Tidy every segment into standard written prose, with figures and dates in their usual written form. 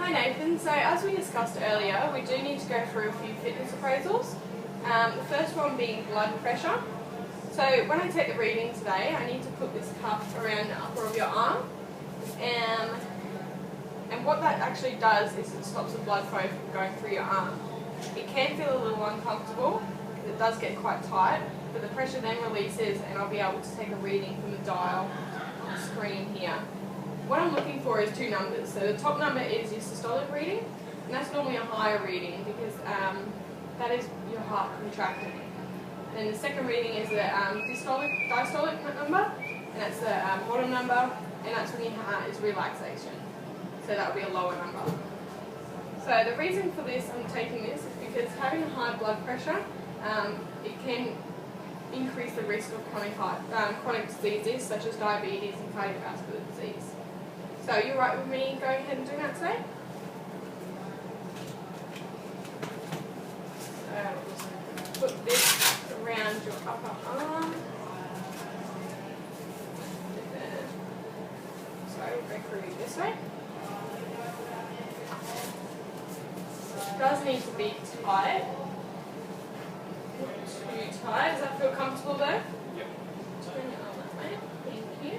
Hi Nathan, so as we discussed earlier, we do need to go through a few fitness appraisals. The first one being blood pressure. So when I take the reading today, I need to put this cuff around the upper of your arm. And what that actually does is it stops the blood flow from going through your arm. It can feel a little uncomfortable because it does get quite tight, but the pressure then releases and I'll be able to take a reading from the dial on the screen here. What I'm looking for is two numbers. So the top number is your systolic reading, and that's normally a higher reading because that is your heart contracting. And the second reading is the diastolic number, and that's the bottom number, and that's when your heart is relaxation. So that would be a lower number. So the reason for this, I'm taking this, is because having high blood pressure, it can increase the risk of chronic diseases such as diabetes and cardiovascular disease. So you're right with me going ahead and doing that today? So put this around your upper arm. So we'll go through this way. It does need to be tight. Not too tight. Does that feel comfortable though? Yep. Turn your arm that way. Thank you.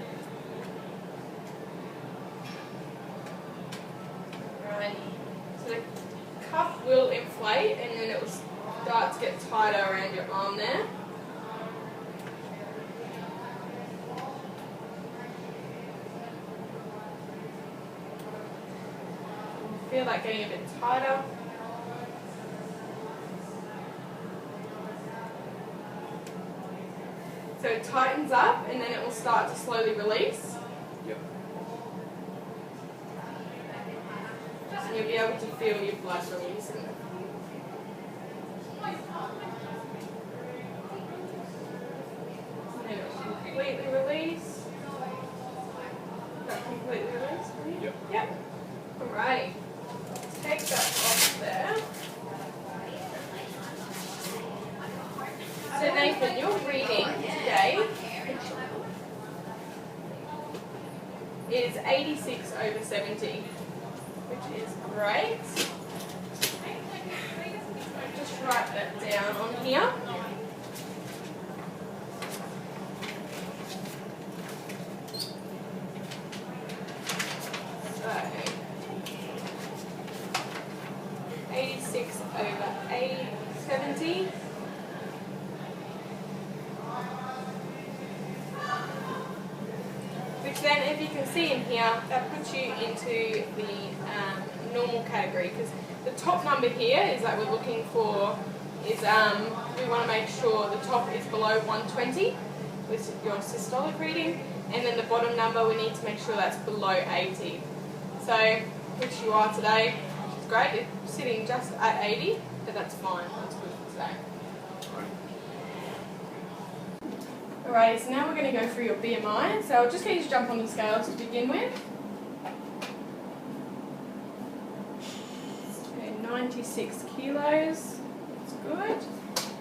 So the cuff will inflate and then it will start to get tighter around your arm there. Feel that getting a bit tighter. So it tightens up and then it will start to slowly release. Yep. And you'll be able to feel your blood releasing. And then it will completely release. That completely release? Yep. Yep. Alrighty. Take that off there. So Nathan, your reading today is 86/70. Which is great. I'll just write that down on here. So 86/70. Which then, if you can see in here, that puts you into the normal category, because the top number here is that we're looking for is we want to make sure the top is below 120 with your systolic reading, and then the bottom number we need to make sure that's below 80. So, which you are today, which is great. It's sitting just at 80, but that's fine. That's good for today. Alright, so now we're going to go through your BMI. So I'll just get you to jump on the scales to begin with. So 96 kilos, that's good.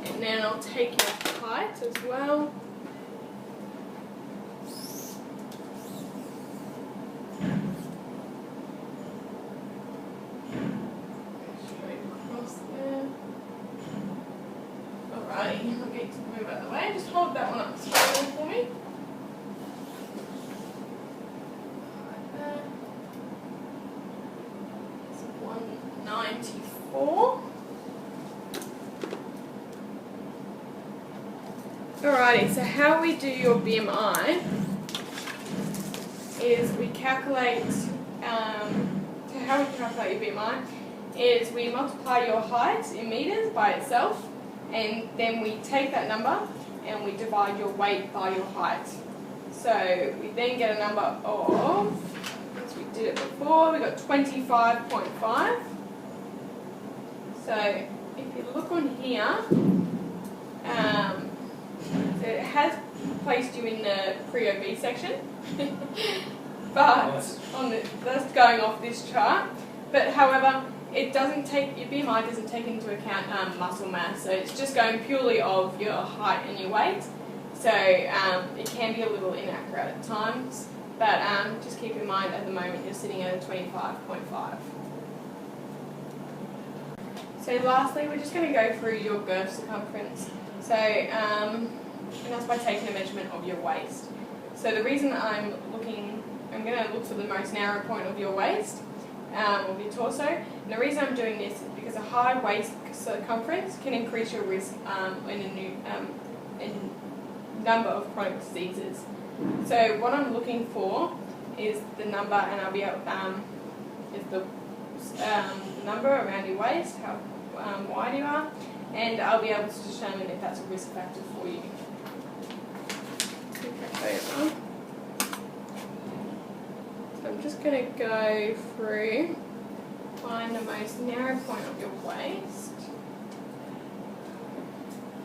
And then I'll take your height as well. Straight across there. Alrighty, I'll get you to move out of the way. Just hold that one up slowly for me. Like that. It's 194. Alrighty, so how we do your BMI is we calculate, so how we calculate your BMI is we multiply your height in meters by itself, and then we take that number and we divide your weight by your height. So we then get a number of, as we did it before, we got 25.5. So if you look on here, so it has placed you in the pre-obese section, but that's going off this chart. But however, it doesn't take, your BMI doesn't take into account muscle mass, so it's just going purely of your height and your weight. So it can be a little inaccurate at times, but just keep in mind at the moment you're sitting at a 25.5. So lastly, we're just going to go through your girth circumference. So, and that's by taking a measurement of your waist. So the reason I'm going to look for the most narrow point of your waist, of your torso. And the reason I'm doing this is because a high waist circumference can increase your risk in number of chronic diseases. So what I'm looking for is the number, and I'll be able, is the number around your waist, how wide you are, and I'll be able to determine if that's a risk factor for you. So I'm just going to go through, find the most narrow point of your waist,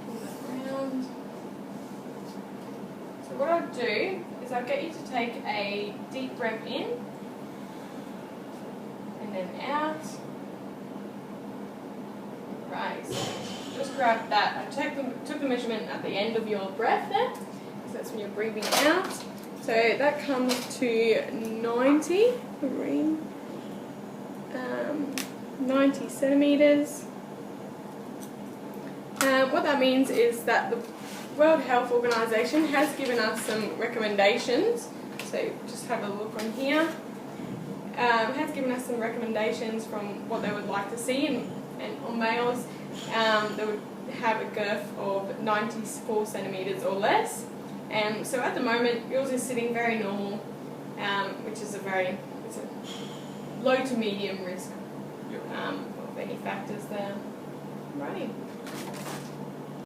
pull that around. So what I'll do is I'll get you to take a deep breath in and then out. Right, so just grab that. I took the measurement at the end of your breath there, so that's when you're breathing out. So that comes to 90 centimetres. What that means is that the World Health Organization has given us some recommendations. So just have a look on here. Has given us some recommendations from what they would like to see, and on males, they would have a girth of 94 centimetres or less. So at the moment, yours is sitting very normal, which is it's a low to medium risk of any factors there. Right.